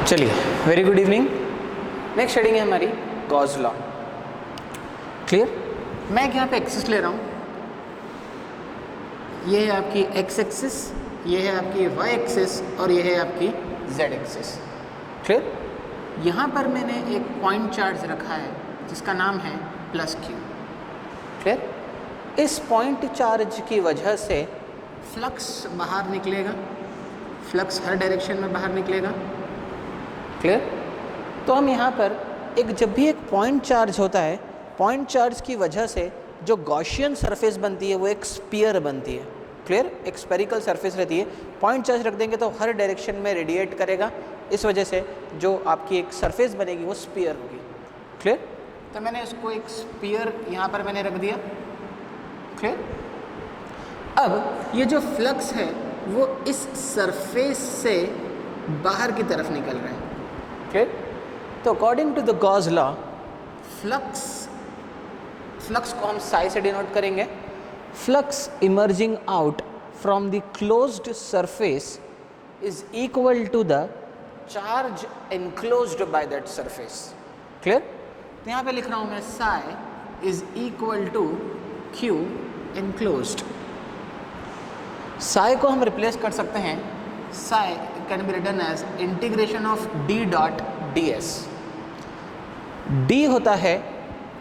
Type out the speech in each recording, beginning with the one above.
चलिए, very good evening. Next heading है हमारी गॉस लॉ। क्लियर? मैं यहाँ पे एक्सिस ले रहा हूँ, ये है आपकी एक्स एक्सिस, ये है आपकी वाई एक्सिस और ये है आपकी जेड एक्सिस। क्लियर? यहाँ पर मैंने एक पॉइंट चार्ज रखा है जिसका नाम है प्लस क्यू। क्लियर? इस पॉइंट चार्ज की वजह से फ्लक्स बाहर निकलेगा, फ्लक्स हर डायरेक्शन में बाहर निकलेगा। क्लियर? तो हम यहाँ पर जब भी एक पॉइंट चार्ज होता है, पॉइंट चार्ज की वजह से जो गॉसियन सरफेस बनती है वो एक स्फीयर बनती है। क्लियर? एक स्फेरिकल सरफेस रहती है। पॉइंट चार्ज रख देंगे तो हर डायरेक्शन में रेडिएट करेगा, इस वजह से जो आपकी एक सरफेस बनेगी वो स्फीयर होगी। क्लियर? तो मैंने इसको एक स्फीयर यहाँ पर मैंने रख दिया। क्लियर? अब ये जो फ्लक्स है वो इस सरफेस से बाहर की तरफ निकल रहा है। क्लियर? तो according to the Gauss law flux को हम साई से डिनोट करेंगे। Flux emerging out from the closed surface is equal to the charge enclosed by that surface. Clear? तो यहाँ पे लिख रहा हूँ मैं psi is equal to q enclosed. Psi को हम रिप्लेस कर सकते हैं, psi can be written as integration of D dot D s. D होता है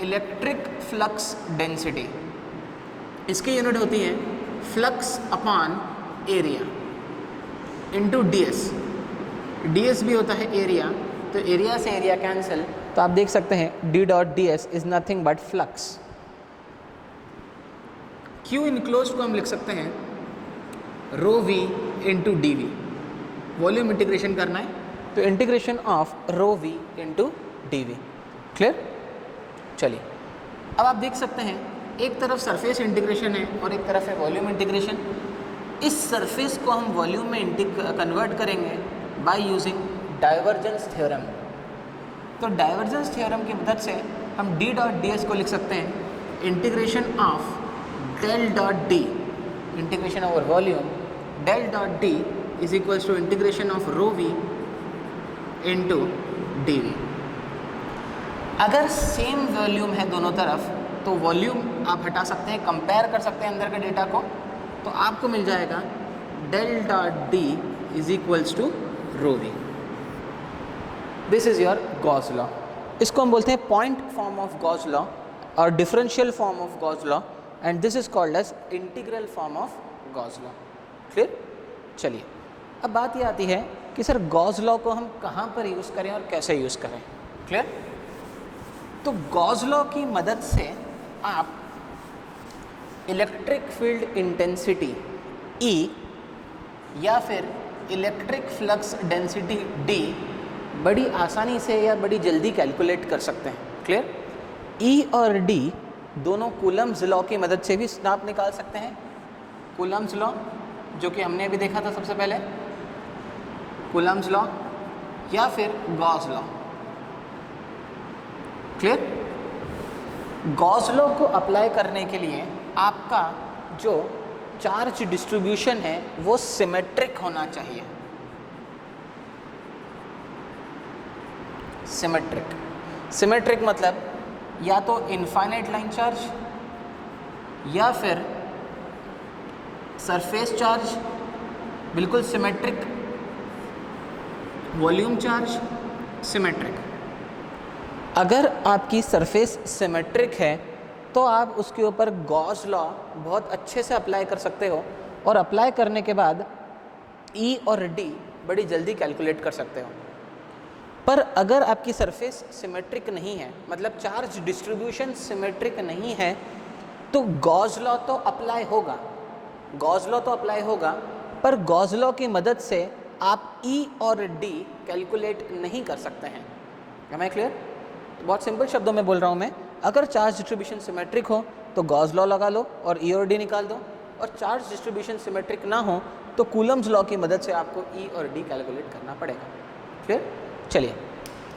इलेक्ट्रिक फ्लक्स डेंसिटी, इसकी यूनिट होती है flux upon area into D s. D S भी होता है एरिया, तो एरिया से एरिया कैंसिल, तो आप देख सकते हैं D dot D S is nothing but flux. Q enclose को हम लिख सकते हैं rho V into D V. Volume integration करना है तो integration of rho V into D V. Clear? चलिए, अब आप देख सकते हैं एक तरफ सरफेस इंटीग्रेशन है और एक तरफ है वॉल्यूम इंटीग्रेशन। इस सरफेस को हम वॉल्यूम में कन्वर्ट करेंगे बाय यूजिंग डाइवर्जेंस थ्योरम। तो डाइवर्जेंस थ्योरम की मदद से हम डी डॉट डी एस को लिख सकते हैं integration of del dot D, integration over volume, del dot D is equals to integration of rho V into D V. अगर सेम वॉल्यूम है दोनों तरफ तो वॉल्यूम आप हटा सकते हैं, कंपेयर कर सकते हैं अंदर के डेटा को, तो आपको मिल जाएगा del dot D is equals to rho V. This is your Gauss law. इसको हम बोलते हैं point form of Gauss law और differential form of Gauss law, and this is called as integral form of Gauss law. Clear? चलिए, अब बात ये आती है कि सर गॉस लॉ को हम कहाँ पर यूज़ करें और कैसे यूज़ करें। क्लियर? तो गॉस लॉ की मदद से आप इलेक्ट्रिक फील्ड इंटेंसिटी E या फिर इलेक्ट्रिक फ्लक्स डेंसिटी D बड़ी आसानी से या बड़ी जल्दी कैलकुलेट कर सकते हैं। क्लियर? E और D दोनों कूलम्स लॉ की मदद से भी आप निकाल सकते हैं। कूलम्स लॉ जो कि हमने अभी देखा था सबसे पहले, कूलम्स लॉ या फिर Gauss law. Clear? Gauss law को अप्लाई करने के लिए आपका जो चार्ज डिस्ट्रीब्यूशन है वो सिमेट्रिक होना चाहिए। सिमेट्रिक मतलब या तो इनफाइनाइट लाइन चार्ज या फिर सरफेस चार्ज बिल्कुल सिमेट्रिक, वॉल्यूम चार्ज सिमेट्रिक। अगर आपकी सरफेस सिमेट्रिक है तो आप उसके ऊपर गॉस लॉ बहुत अच्छे से अप्लाई कर सकते हो और अप्लाई करने के बाद E और D बड़ी जल्दी कैलकुलेट कर सकते हो। पर अगर आपकी सरफेस सिमेट्रिक नहीं है, मतलब चार्ज डिस्ट्रीब्यूशन सिमेट्रिक नहीं है, तो गॉस लॉ तो अप्लाई होगा, पर गॉस लॉ की मदद से आप E और D कैलकुलेट नहीं कर सकते हैं। Am I clear? बहुत सिंपल शब्दों में बोल रहा हूँ मैं, अगर चार्ज डिस्ट्रीब्यूशन सिमेट्रिक हो तो गॉस लॉ लगा लो और E और D निकाल दो, और चार्ज डिस्ट्रीब्यूशन सिमेट्रिक ना हो तो कूलम्स लॉ की मदद से आपको E और D कैलकुलेट करना पड़ेगा। फिर चलिए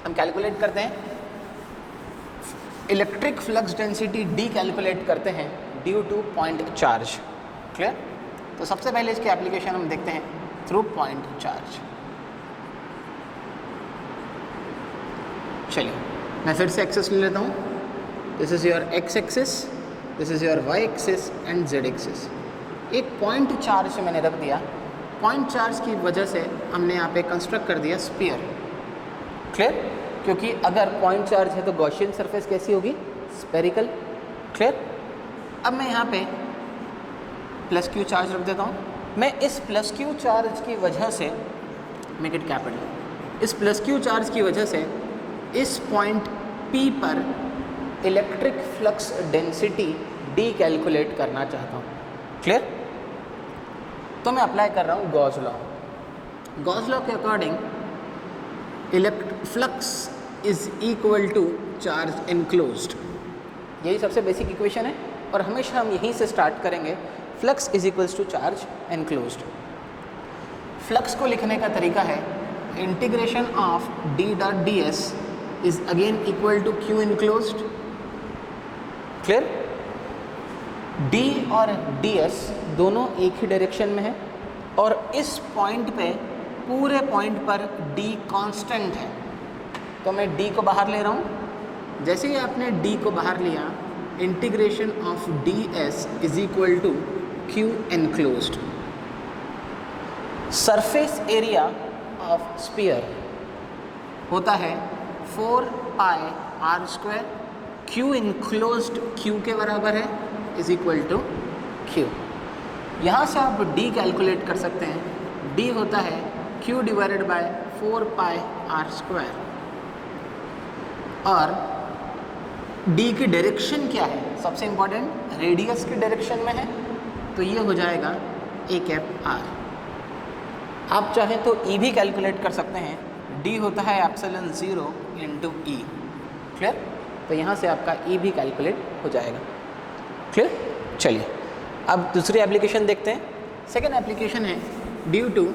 हम कैलकुलेट करते हैं। Electric flux density D calculate करते हैं due two point charge. Clear? तो सबसे पहले इसकी एप्लीकेशन हम देखते हैं थ्रू पॉइंट चार्ज। चलिए मैं फिर से एक्सेस ले लेता हूँ. This is your x axis, this is your y axis and z axis. एक पॉइंट चार्ज मैंने रख दिया. पॉइंट चार्ज की वजह से हमने यहाँ पे कंस्ट्रक्ट कर दिया स्फीयर. क्लियर? क्योंकि अगर पॉइंट चार्ज है तो गॉसियन सरफेस कैसी होगी? स्फेरिकल. क्लियर? अब मैं यहाँ पे प्लस क्यू चार्ज रख देता हूँ. मैं इस प्लस क्यू चार्ज की वजह से, मेक इट कैपिटल, इस प्लस क्यू चार्ज की वजह से इस पॉइंट P पर electric flux density D calculate करना चाहता हूँ. क्लियर? तो मैं अप्लाई कर रहा हूँ गॉस लॉ. गॉस लॉ के according flux is equal to charge enclosed. यही सबसे बेसिक इक्वेशन है और हमेशा हम यहीं से स्टार्ट करेंगे. Flux is equals to charge enclosed. Flux को लिखने का तरीका है integration of d dot D S is again equal to q enclosed. Clear? d और ds दोनों एक ही डायरेक्शन में है और इस पॉइंट पे, पूरे पॉइंट पर d कांस्टेंट है. तो मैं d को बाहर ले रहा हूँ. जैसे ही आपने d को बाहर लिया, integration of ds is equal to q enclosed. Surface area of sphere होता है 4 pi are square. q enclosed q के बराबर है, इज इक्वल टू q. यहाँ से आप d कैलकुलेट कर सकते हैं. d होता है q divided by 4 pi are square. और d की डायरेक्शन क्या है? सबसे इम्पॉर्टेंट, रेडियस की डायरेक्शन में है, तो ये हो जाएगा a कैप r. आप चाहें तो e भी कैलकुलेट कर सकते हैं. d होता है एप्सिलॉन 0 इंटू e. क्लियर? तो यहाँ से आपका e भी कैलकुलेट हो जाएगा. क्लियर? चलिए अब दूसरी एप्लीकेशन देखते हैं. सेकेंड एप्लीकेशन है due to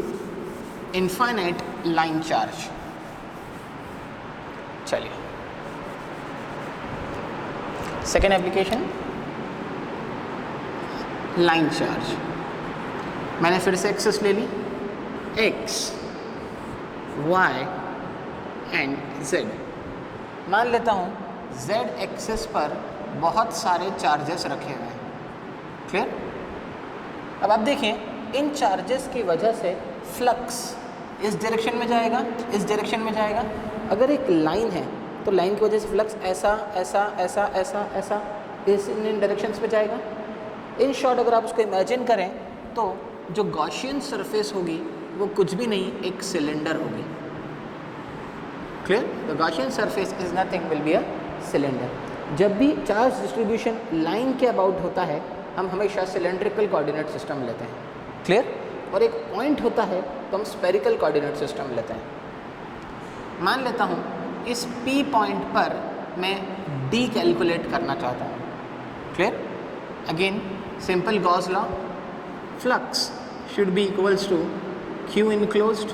infinite line charge. चलिए सेकेंड एप्लीकेशन, लाइन चार्ज. मैंने फिर से एक्सेस ले ली. x, y and z. मान लेता हूँ z एक्सेस पर बहुत सारे चार्जेस रखे हुए हैं. क्लियर? अब आप देखें इन चार्जेस की वजह से फ्लक्स इस डायरेक्शन में जाएगा, इस डायरेक्शन में जाएगा. अगर एक लाइन है तो लाइन की वजह से फ्लक्स ऐसा ऐसा ऐसा ऐसा ऐसा इन डायरेक्शंस में जाएगा. इन शॉर्ट अगर आप उसको इमेजिन करें तो जो गॉसियन सरफेस होगी वो कुछ भी नहीं, एक सिलेंडर होगी. Clear? The Gaussian surface is nothing will be a cylinder. जब भी चार्ज डिस्ट्रीब्यूशन लाइन के अबाउट होता है हम हमेशा सिलेंड्रिकल कोऑर्डिनेट सिस्टम लेते हैं. क्लियर? और एक पॉइंट होता है तो हम स्फेरिकल कोऑर्डिनेट सिस्टम लेते हैं. मान लेता हूँ इस P पॉइंट पर मैं D कैलकुलेट करना चाहता हूँ. Clear? Again simple Gauss law, flux should be equals to Q enclosed.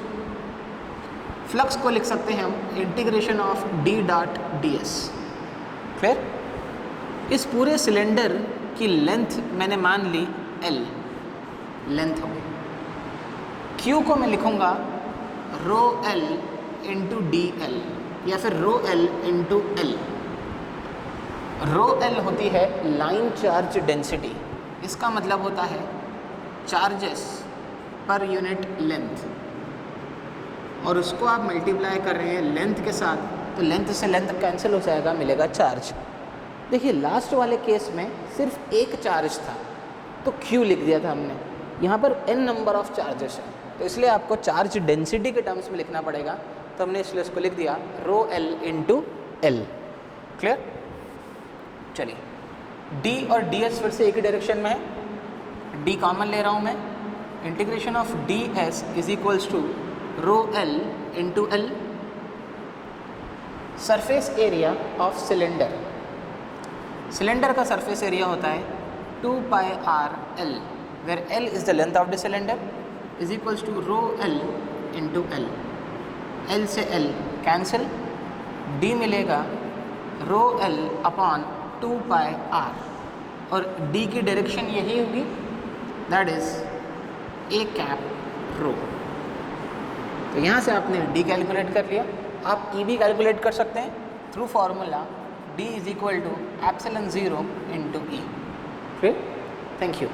Flux को लिख सकते हैं हम integration of D dot ds. Clear? इस पूरे सिलेंडर की लेंथ मैंने मान ली L लेंथ हो गई. Q को मैं लिखूँगा रो L इंटू DL या फिर रो L इंटू L. रो L होती है लाइन चार्ज डेंसिटी. इसका मतलब होता है चार्जेस पर यूनिट लेंथ, और उसको आप मल्टीप्लाई कर रहे हैं लेंथ के साथ, तो लेंथ से लेंथ कैंसिल हो जाएगा, मिलेगा चार्ज. देखिए लास्ट वाले केस में सिर्फ एक चार्ज था तो Q लिख दिया था हमने. यहाँ पर n नंबर ऑफ चार्जेस है तो इसलिए आपको चार्ज डेंसिटी के टर्म्स में लिखना पड़ेगा. तो हमने इसलिए इसको लिख दिया रो L इंटू L. क्लियर? चलिए D और ds फिर से एक ही डायरेक्शन में है. D कॉमन ले रहा हूँ मैं. Integration of ds is equals to rho L into L. Surface area of cylinder. Cylinder का सरफेस एरिया होता है 2 pi r L, where L is the length of the cylinder, is equals to rho L into L. L से L cancel, D मिलेगा rho L upon 2 pi r, और D की direction यही होगी, that is a cap rho. तो यहाँ से आपने D कैलकुलेट कर लिया. आप E भी कैलकुलेट कर सकते हैं. through formula D is equal to epsilon 0 into E. Okay? Thank you.